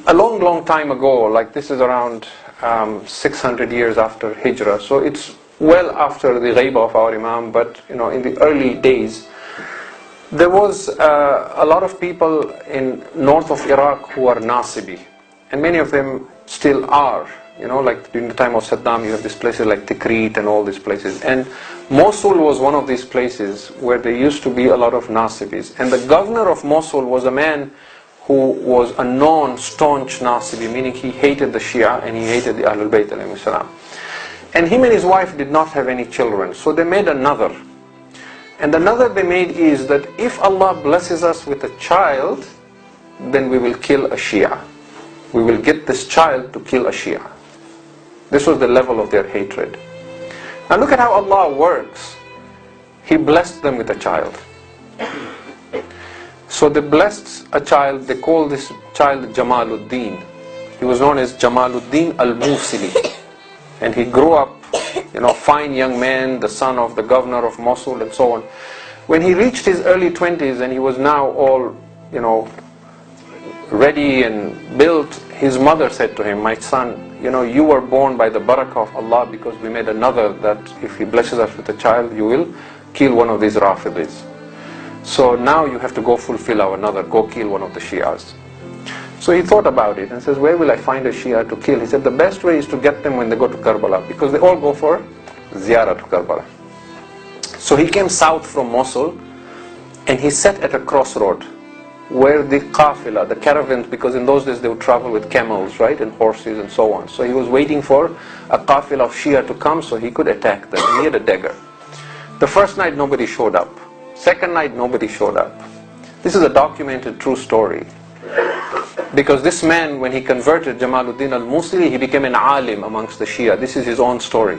a long time ago, like this is around 600 years after Hijrah, so it's well after the ghaibah of our Imam, but in the early days, there was a lot of people in north of Iraq who are Nasibi, and many of them still are. Like during the time of Saddam, you have these places like Tikrit and all these places. And Mosul was one of these places where there used to be a lot of Nasibis. And the governor of Mosul was a man who was a non-staunch Nasibi, meaning he hated the Shia and he hated the Ahlul Bayt alayhi salam. And him and his wife did not have any children, so they made another. And the another they made is that if Allah blesses us with a child, then we will kill a Shia. We will get this child to kill a Shia. This was the level of their hatred. Now look at how Allah works. He blessed them with a child. So they blessed a child, they called this child Jamaluddin. He was known as Jamaluddin al-Musili. And he grew up, fine young man, the son of the governor of Mosul and so on. When he reached his early 20s and he was now all, ready and built, his mother said to him, "My son, you were born by the barakah of Allah, because we made another that if He blesses us with a child, you will kill one of these Rafidis. So now you have to go fulfill our another, go kill one of the Shias." So he thought about it and says, where will I find a Shia to kill? He said, the best way is to get them when they go to Karbala, because they all go for ziyarah to Karbala. So he came south from Mosul and he sat at a crossroad where the qafila, the caravans, because in those days they would travel with camels, right, and horses and so on. So he was waiting for a qafila of Shia to come so he could attack them. He had a dagger. The first night nobody showed up. Second night nobody showed up. This is a documented true story. Because this man, when he converted, Jamaluddin al-Musili, he became an alim amongst the Shia. This is his own story.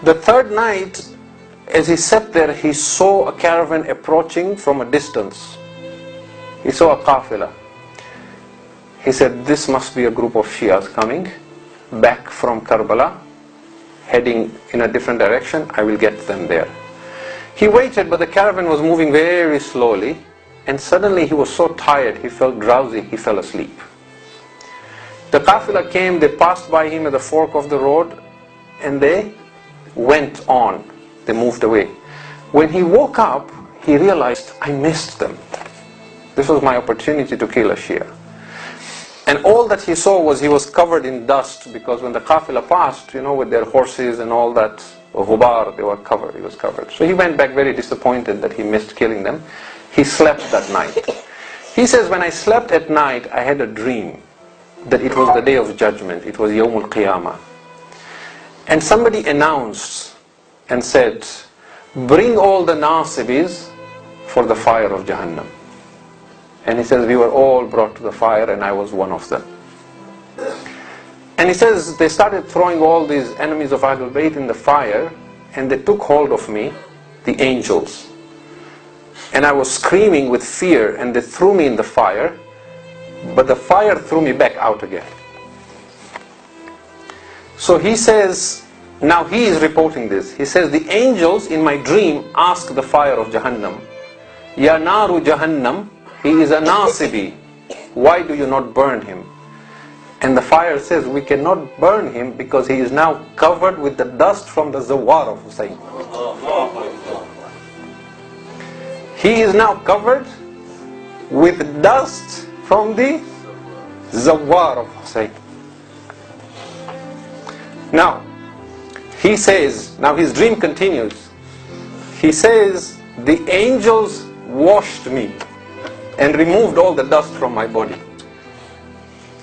The third night, as he sat there, he saw a caravan approaching from a distance. He saw a qafila. He said, this must be a group of Shias coming back from Karbala, heading in a different direction. I will get them there. He waited, but the caravan was moving very slowly, and suddenly he was so tired, he felt drowsy, he fell asleep. The qafila came, they passed by him at the fork of the road, and they went on. They moved away. When he woke up, he realized, I missed them. This was my opportunity to kill a Shia. And all that he saw was he was covered in dust, because when the qafila passed, with their horses and all that, ghubar, they were covered, he was covered. So he went back very disappointed that he missed killing them. He slept that night. He says, when I slept at night, I had a dream that it was the day of judgment. It was Yawmul Qiyamah. And somebody announced and said, bring all the Nasibis for the fire of Jahannam. And he says, we were all brought to the fire and I was one of them. And he says, they started throwing all these enemies of Ahlul Bayt in the fire, and they took hold of me, the angels. And I was screaming with fear, and they threw me in the fire, but the fire threw me back out again. So he says, now he is reporting this. He says, the angels in my dream asked the fire of Jahannam, Ya naru Jahannam, he is a Nasibi, why do you not burn him? And the fire says, we cannot burn him because he is now covered with the dust from the Zuwwar of Hussayn. He is now covered with dust from the Zuwwar of Hussayn. Now, he says, now his dream continues. He says, the angels washed me and removed all the dust from my body.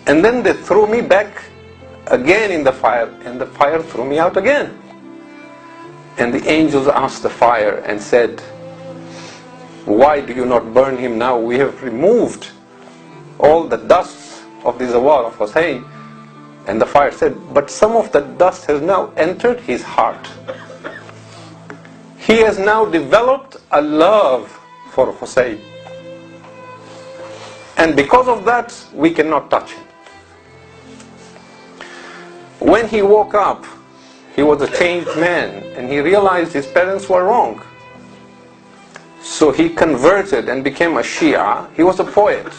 And then they threw me back again in the fire, and the fire threw me out again. And the angels asked the fire and said, why do you not burn him now? We have removed all the dust of the Zuwwar of Hussayn. And the fire said, but some of the dust has now entered his heart. He has now developed a love for Hussayn. And because of that, we cannot touch him. When he woke up, he was a changed man, and he realized his parents were wrong. So he converted and became a Shia. He was a poet.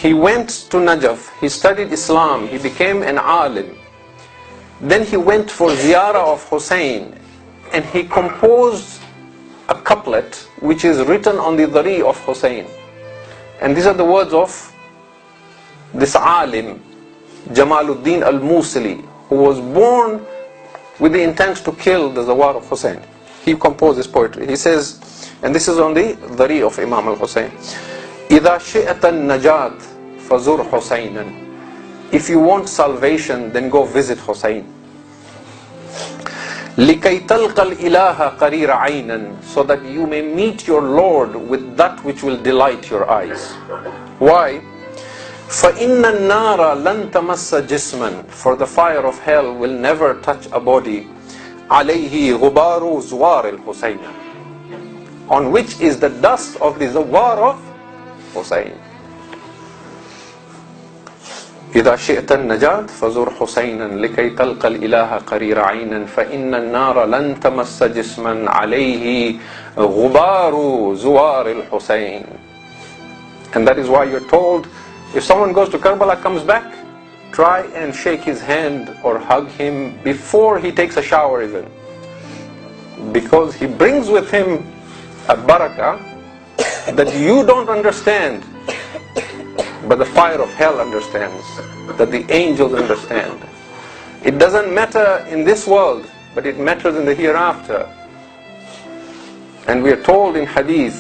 He went to Najaf, he studied Islam, he became an alim. Then he went for ziyarah of Hussayn, and he composed a couplet which is written on the dhari of Hussayn. And these are the words of this alim, Jamaluddin al-Musili, who was born with the intent to kill the Zuwwar of Hussayn. He composed this poetry. He says, and this is on the dhari of Imam al-Hussayn, إِذَا شِئَتَ النَّجَاةِ فَزُرْ حُسَيْنًا. If you want salvation, then go visit Hussayn. لِكَيْ تَلْقَ الْإِلَهَ قَرِيرَ عَيْنًا. So that you may meet your Lord with that which will delight your eyes. Why? فَإِنَّ النَّارَ لَن تَمَسَّ جِسْمًا. For the fire of hell will never touch a body. عَلَيْهِ غُبَارُ زُوَّارِ الْحُسَيْنِ. On which is the dust of the Zuwwar of Hussayn. إذا شئت النجاة فزر حسينا لكي تلقى الإله قرير عينا فإن النار لن تمس جسما عليه غبار زوار الحسين. And that is why you're told, if someone goes to Karbala, comes back, try and shake his hand or hug him before he takes a shower even. Because he brings with him a barakah that you don't understand, but the fire of hell understands, that the angels understand. It doesn't matter in this world, but it matters in the hereafter. And we are told in hadith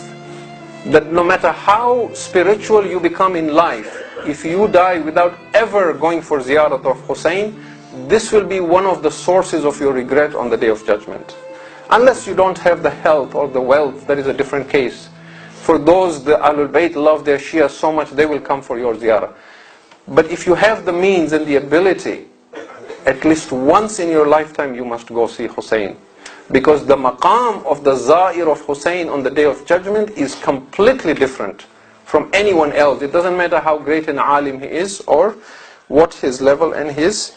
that no matter how spiritual you become in life, if you die without ever going for ziyarat of Hussayn, this will be one of the sources of your regret on the Day of Judgment. Unless you don't have the health or the wealth, that is a different case. For those, the Ahlul Bayt love their Shia so much, they will come for your ziyarah. But if you have the means and the ability, at least once in your lifetime you must go see Hussayn. Because the maqam of the Za'ir of Hussayn on the Day of Judgment is completely different from anyone else. It doesn't matter how great an alim he is or what his level and his